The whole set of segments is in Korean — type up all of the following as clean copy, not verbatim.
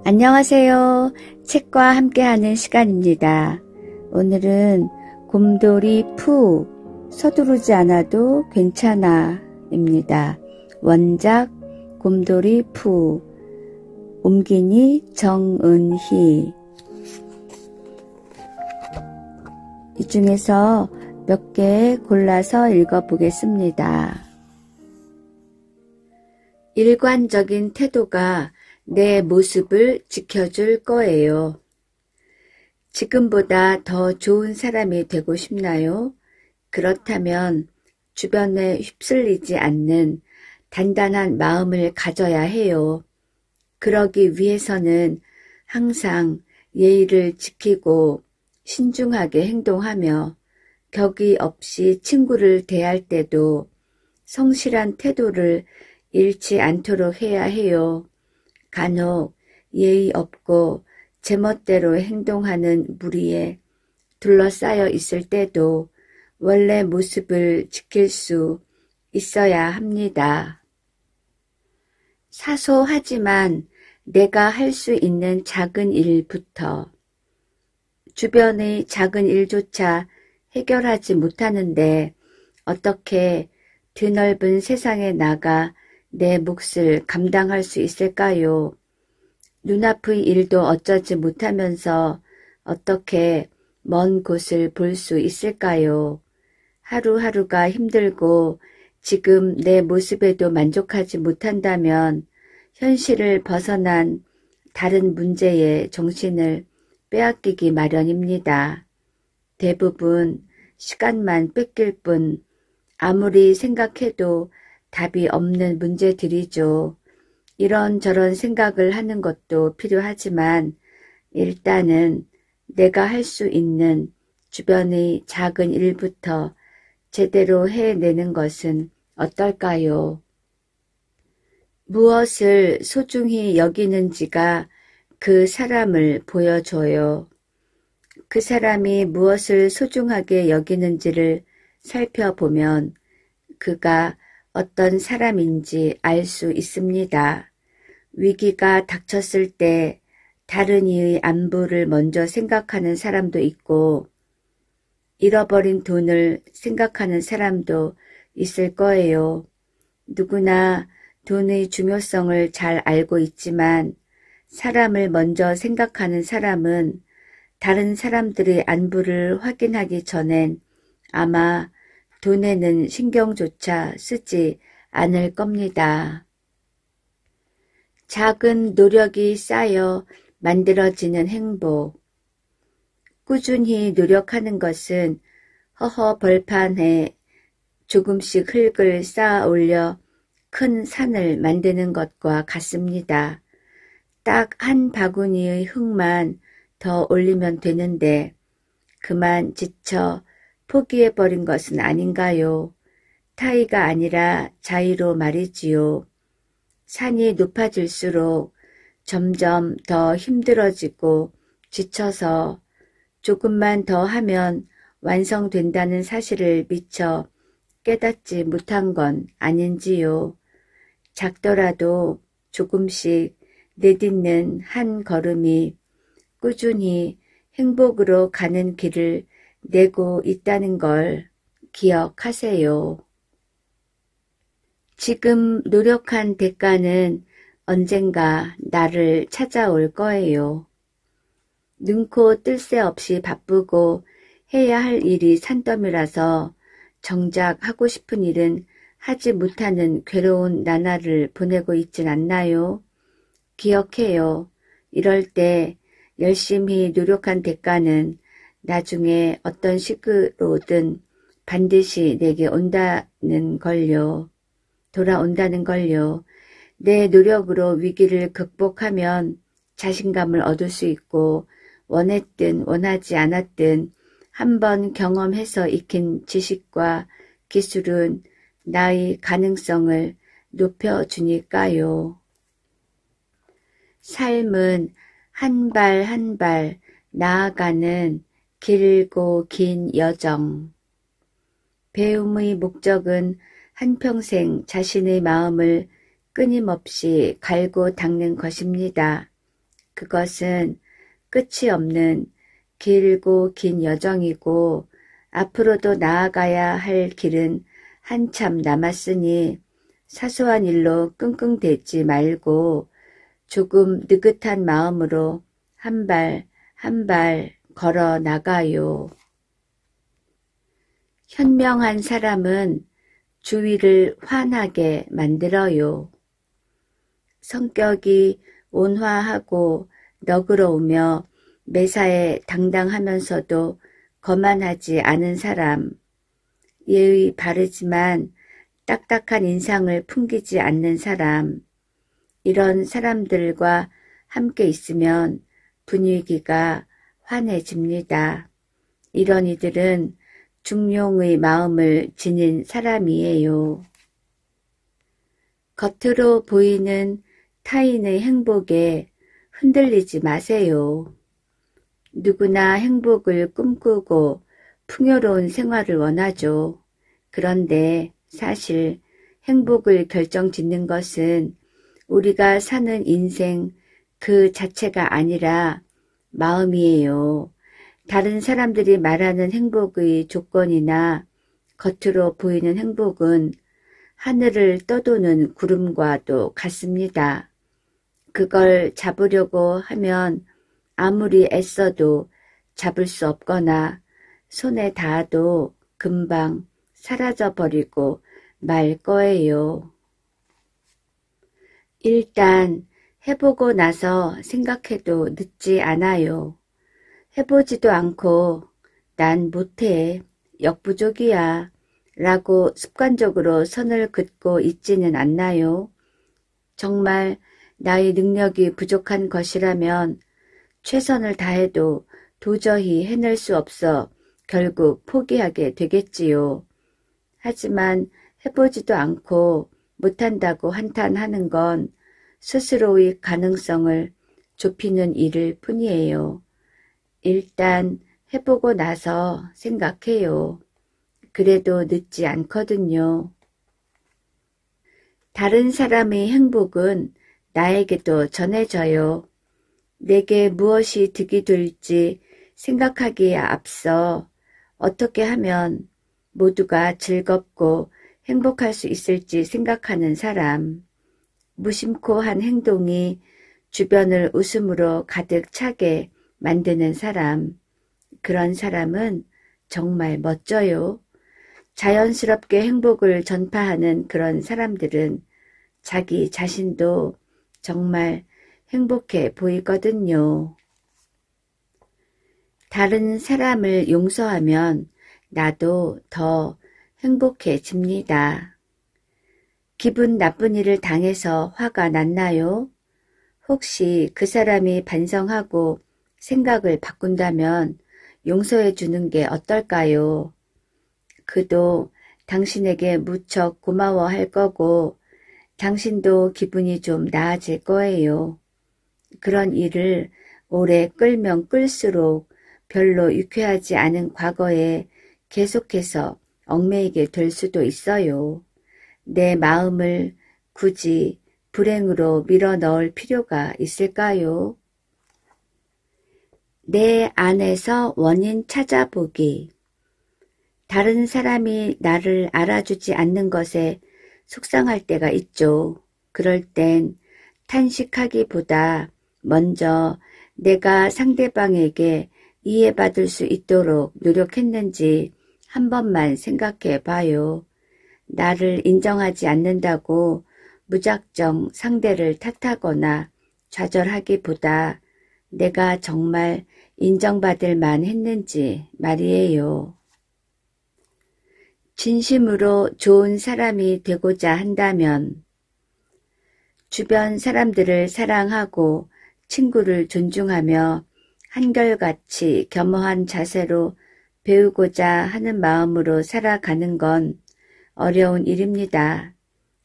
안녕하세요. 책과 함께하는 시간입니다. 오늘은 곰돌이 푸 서두르지 않아도 괜찮아 입니다. 원작 곰돌이 푸, 옮기니 정은희. 이 중에서 몇 개 골라서 읽어보겠습니다. 일관적인 태도가 내 모습을 지켜줄 거예요. 지금보다 더 좋은 사람이 되고 싶나요? 그렇다면 주변에 휩쓸리지 않는 단단한 마음을 가져야 해요. 그러기 위해서는 항상 예의를 지키고 신중하게 행동하며 격의 없이 친구를 대할 때도 성실한 태도를 잃지 않도록 해야 해요. 간혹 예의 없고 제멋대로 행동하는 무리에 둘러싸여 있을 때도 원래 모습을 지킬 수 있어야 합니다. 사소하지만 내가 할 수 있는 작은 일부터, 주변의 작은 일조차 해결하지 못하는데 어떻게 드넓은 세상에 나가 내 몫을 감당할 수 있을까요? 눈앞의 일도 어쩌지 못하면서 어떻게 먼 곳을 볼 수 있을까요? 하루하루가 힘들고 지금 내 모습에도 만족하지 못한다면 현실을 벗어난 다른 문제에 정신을 빼앗기기 마련입니다. 대부분 시간만 뺏길 뿐 아무리 생각해도 답이 없는 문제들이죠. 이런저런 생각을 하는 것도 필요하지만 일단은 내가 할 수 있는 주변의 작은 일부터 제대로 해내는 것은 어떨까요? 무엇을 소중히 여기는지가 그 사람을 보여줘요. 그 사람이 무엇을 소중하게 여기는지를 살펴보면 그가 어떤 사람인지 알 수 있습니다. 위기가 닥쳤을 때 다른 이의 안부를 먼저 생각하는 사람도 있고 잃어버린 돈을 생각하는 사람도 있을 거예요. 누구나 돈의 중요성을 잘 알고 있지만 사람을 먼저 생각하는 사람은 다른 사람들의 안부를 확인하기 전엔 아마 돈에는 신경조차 쓰지 않을 겁니다. 작은 노력이 쌓여 만들어지는 행복. 꾸준히 노력하는 것은 허허벌판에 조금씩 흙을 쌓아 올려 큰 산을 만드는 것과 같습니다. 딱 한 바구니의 흙만 더 올리면 되는데 그만 지쳐 포기해버린 것은 아닌가요? 타의가 아니라 자의로 말이지요. 산이 높아질수록 점점 더 힘들어지고 지쳐서 조금만 더 하면 완성된다는 사실을 미처 깨닫지 못한 건 아닌지요. 작더라도 조금씩 내딛는 한 걸음이 꾸준히 행복으로 가는 길을 내고 있다는 걸 기억하세요. 지금 노력한 대가는 언젠가 나를 찾아올 거예요. 눈코 뜰 새 없이 바쁘고 해야 할 일이 산더미라서 정작 하고 싶은 일은 하지 못하는 괴로운 나날을 보내고 있진 않나요? 기억해요. 이럴 때 열심히 노력한 대가는 나중에 어떤 식으로든 반드시 내게 온다는 걸요. 돌아온다는 걸요. 내 노력으로 위기를 극복하면 자신감을 얻을 수 있고 원했든 원하지 않았든 한번 경험해서 익힌 지식과 기술은 나의 가능성을 높여주니까요. 삶은 한 발 한 발 나아가는 길고 긴 여정. 배움의 목적은 한평생 자신의 마음을 끊임없이 갈고 닦는 것입니다. 그것은 끝이 없는 길고 긴 여정이고 앞으로도 나아가야 할 길은 한참 남았으니 사소한 일로 끙끙대지 말고 조금 느긋한 마음으로 한 발 한 발 걸어 나가요. 현명한 사람은 주위를 환하게 만들어요. 성격이 온화하고 너그러우며 매사에 당당하면서도 거만하지 않은 사람, 예의 바르지만 딱딱한 인상을 풍기지 않는 사람, 이런 사람들과 함께 있으면 분위기가 환해집니다. 이런 이들은 중용의 마음을 지닌 사람이에요. 겉으로 보이는 타인의 행복에 흔들리지 마세요. 누구나 행복을 꿈꾸고 풍요로운 생활을 원하죠. 그런데 사실 행복을 결정짓는 것은 우리가 사는 인생 그 자체가 아니라 마음이에요. 다른 사람들이 말하는 행복의 조건이나 겉으로 보이는 행복은 하늘을 떠도는 구름과도 같습니다. 그걸 잡으려고 하면 아무리 애써도 잡을 수 없거나 손에 닿아도 금방 사라져버리고 말 거예요. 일단 해보고 나서 생각해도 늦지 않아요. 해보지도 않고 난 못해, 역부족이야 라고 습관적으로 선을 긋고 있지는 않나요? 정말 나의 능력이 부족한 것이라면 최선을 다해도 도저히 해낼 수 없어 결국 포기하게 되겠지요. 하지만 해보지도 않고 못한다고 한탄하는 건 스스로의 가능성을 좁히는 일일 뿐이에요. 일단 해보고 나서 생각해요. 그래도 늦지 않거든요. 다른 사람의 행복은 나에게도 전해져요. 내게 무엇이 득이 될지 생각하기에 앞서 어떻게 하면 모두가 즐겁고 행복할 수 있을지 생각하는 사람, 무심코 한 행동이 주변을 웃음으로 가득 차게 만드는 사람, 그런 사람은 정말 멋져요. 자연스럽게 행복을 전파하는 그런 사람들은 자기 자신도 정말 행복해 보이거든요. 다른 사람을 용서하면 나도 더 행복해집니다. 기분 나쁜 일을 당해서 화가 났나요? 혹시 그 사람이 반성하고 생각을 바꾼다면 용서해 주는 게 어떨까요? 그도 당신에게 무척 고마워할 거고 당신도 기분이 좀 나아질 거예요. 그런 일을 오래 끌면 끌수록 별로 유쾌하지 않은 과거에 계속해서 얽매이게 될 수도 있어요. 내 마음을 굳이 불행으로 밀어 넣을 필요가 있을까요? 내 안에서 원인 찾아보기. 다른 사람이 나를 알아주지 않는 것에 속상할 때가 있죠. 그럴 땐 탄식하기보다 먼저 내가 상대방에게 이해받을 수 있도록 노력했는지 한 번만 생각해 봐요. 나를 인정하지 않는다고 무작정 상대를 탓하거나 좌절하기보다 내가 정말 인정받을 만했는지 말이에요. 진심으로 좋은 사람이 되고자 한다면 주변 사람들을 사랑하고 친구를 존중하며 한결같이 겸허한 자세로 배우고자 하는 마음으로 살아가는 건 어려운 일입니다.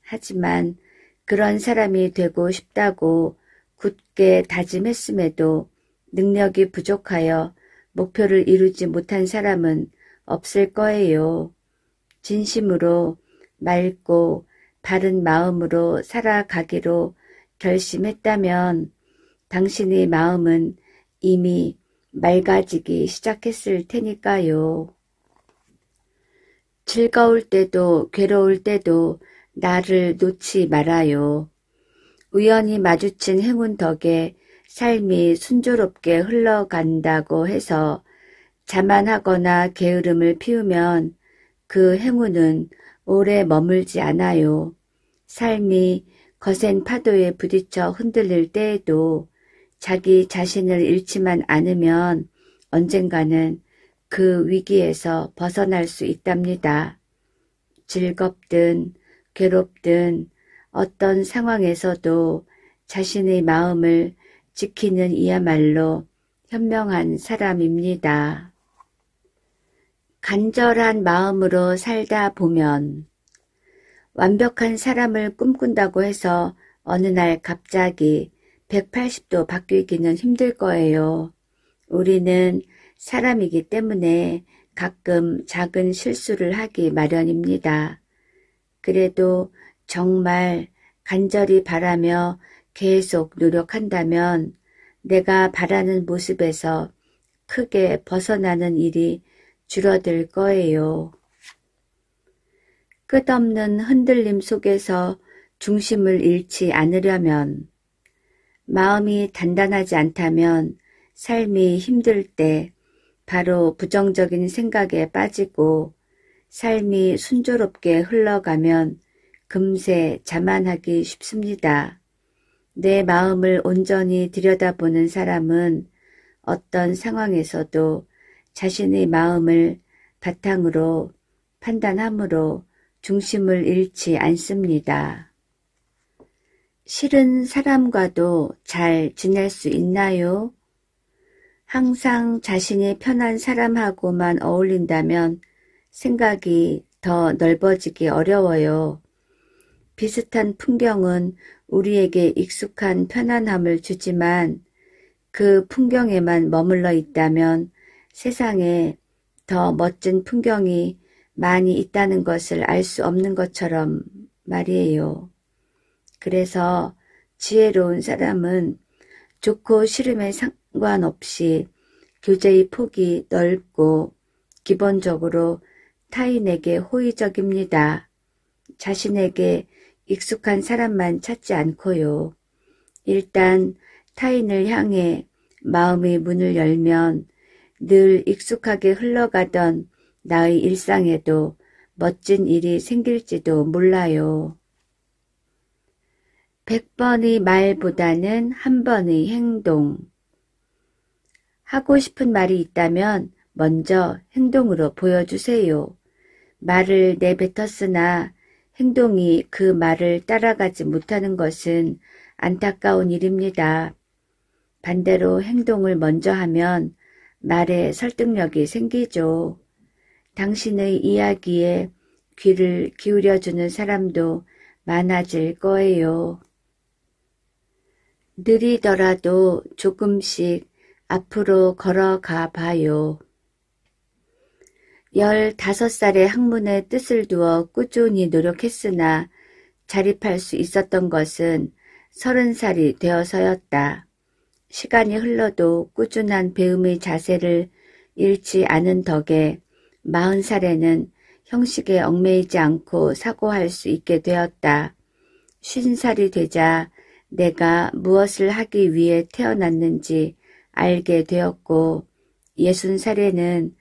하지만 그런 사람이 되고 싶다고 굳게 다짐했음에도 능력이 부족하여 목표를 이루지 못한 사람은 없을 거예요. 진심으로 맑고 바른 마음으로 살아가기로 결심했다면 당신의 마음은 이미 맑아지기 시작했을 테니까요. 즐거울 때도 괴로울 때도 나를 놓지 말아요. 우연히 마주친 행운 덕에 삶이 순조롭게 흘러간다고 해서 자만하거나 게으름을 피우면 그 행운은 오래 머물지 않아요. 삶이 거센 파도에 부딪혀 흔들릴 때에도 자기 자신을 잃지만 않으면 언젠가는 그 위기에서 벗어날 수 있답니다. 즐겁든 괴롭든 어떤 상황에서도 자신의 마음을 지키는 이야말로 현명한 사람입니다. 간절한 마음으로 살다 보면 완벽한 사람을 꿈꾼다고 해서 어느 날 갑자기 180도 바뀌기는 힘들 거예요. 우리는 사람이기 때문에 가끔 작은 실수를 하기 마련입니다. 그래도 정말 간절히 바라며 계속 노력한다면 내가 바라는 모습에서 크게 벗어나는 일이 줄어들 거예요. 끝없는 흔들림 속에서 중심을 잃지 않으려면, 마음이 단단하지 않다면 삶이 힘들 때 바로 부정적인 생각에 빠지고 삶이 순조롭게 흘러가면 금세 자만하기 쉽습니다. 내 마음을 온전히 들여다보는 사람은 어떤 상황에서도 자신의 마음을 바탕으로 판단함으로 중심을 잃지 않습니다. 싫은 사람과도 잘 지낼 수 있나요? 항상 자신이 편한 사람하고만 어울린다면 생각이 더 넓어지기 어려워요. 비슷한 풍경은 우리에게 익숙한 편안함을 주지만 그 풍경에만 머물러 있다면 세상에 더 멋진 풍경이 많이 있다는 것을 알 수 없는 것처럼 말이에요. 그래서 지혜로운 사람은 좋고 싫음에 상관없이 교제의 폭이 넓고 기본적으로 타인에게 호의적입니다. 자신에게 익숙한 사람만 찾지 않고요. 일단 타인을 향해 마음의 문을 열면 늘 익숙하게 흘러가던 나의 일상에도 멋진 일이 생길지도 몰라요. 100번의 말보다는 한 번의 행동. 하고 싶은 말이 있다면 먼저 행동으로 보여주세요. 말을 내뱉었으나 행동이 그 말을 따라가지 못하는 것은 안타까운 일입니다. 반대로 행동을 먼저 하면 말에 설득력이 생기죠. 당신의 이야기에 귀를 기울여주는 사람도 많아질 거예요. 느리더라도 조금씩 앞으로 걸어가 봐요. 15살의 학문에 뜻을 두어 꾸준히 노력했으나 자립할 수 있었던 것은 30살이 되어서였다. 시간이 흘러도 꾸준한 배움의 자세를 잃지 않은 덕에 40살에는 형식에 얽매이지 않고 사고할 수 있게 되었다. 50살이 되자 내가 무엇을 하기 위해 태어났는지 알게 되었고 60살에는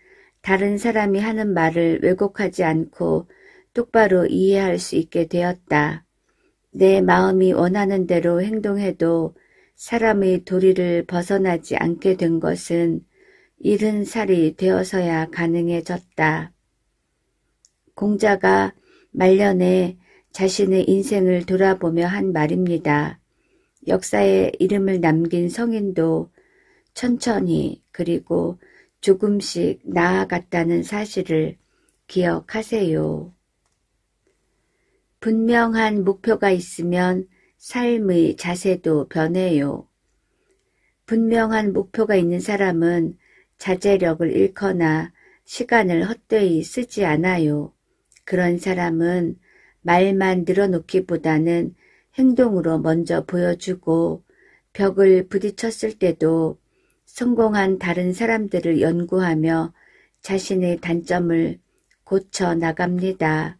다른 사람이 하는 말을 왜곡하지 않고 똑바로 이해할 수 있게 되었다. 내 마음이 원하는 대로 행동해도 사람의 도리를 벗어나지 않게 된 것은 70살이 되어서야 가능해졌다. 공자가 말년에 자신의 인생을 돌아보며 한 말입니다. 역사에 이름을 남긴 성인도 천천히 그리고 조금씩 나아갔다는 사실을 기억하세요. 분명한 목표가 있으면 삶의 자세도 변해요. 분명한 목표가 있는 사람은 자제력을 잃거나 시간을 헛되이 쓰지 않아요. 그런 사람은 말만 늘어놓기보다는 행동으로 먼저 보여주고 벽을 부딪혔을 때도 성공한 다른 사람들을 연구하며 자신의 단점을 고쳐 나갑니다.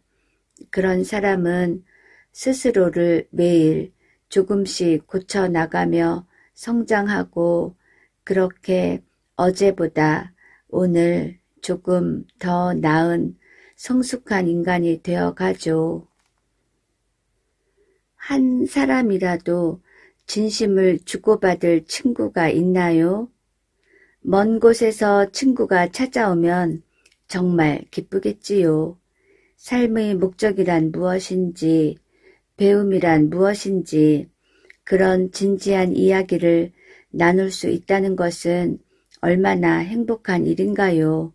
그런 사람은 스스로를 매일 조금씩 고쳐 나가며 성장하고 그렇게 어제보다 오늘 조금 더 나은 성숙한 인간이 되어가죠. 한 사람이라도 진심을 주고받을 친구가 있나요? 먼 곳에서 친구가 찾아오면 정말 기쁘겠지요. 삶의 목적이란 무엇인지, 배움이란 무엇인지 그런 진지한 이야기를 나눌 수 있다는 것은 얼마나 행복한 일인가요?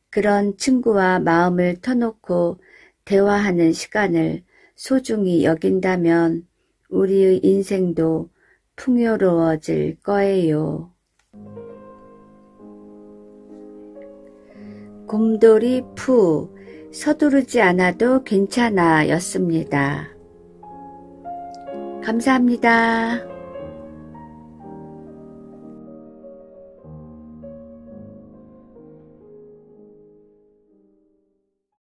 그런 친구와 마음을 터놓고 대화하는 시간을 소중히 여긴다면 우리의 인생도 풍요로워질 거예요. 곰돌이 푸 서두르지 않아도 괜찮아 였습니다. 감사합니다.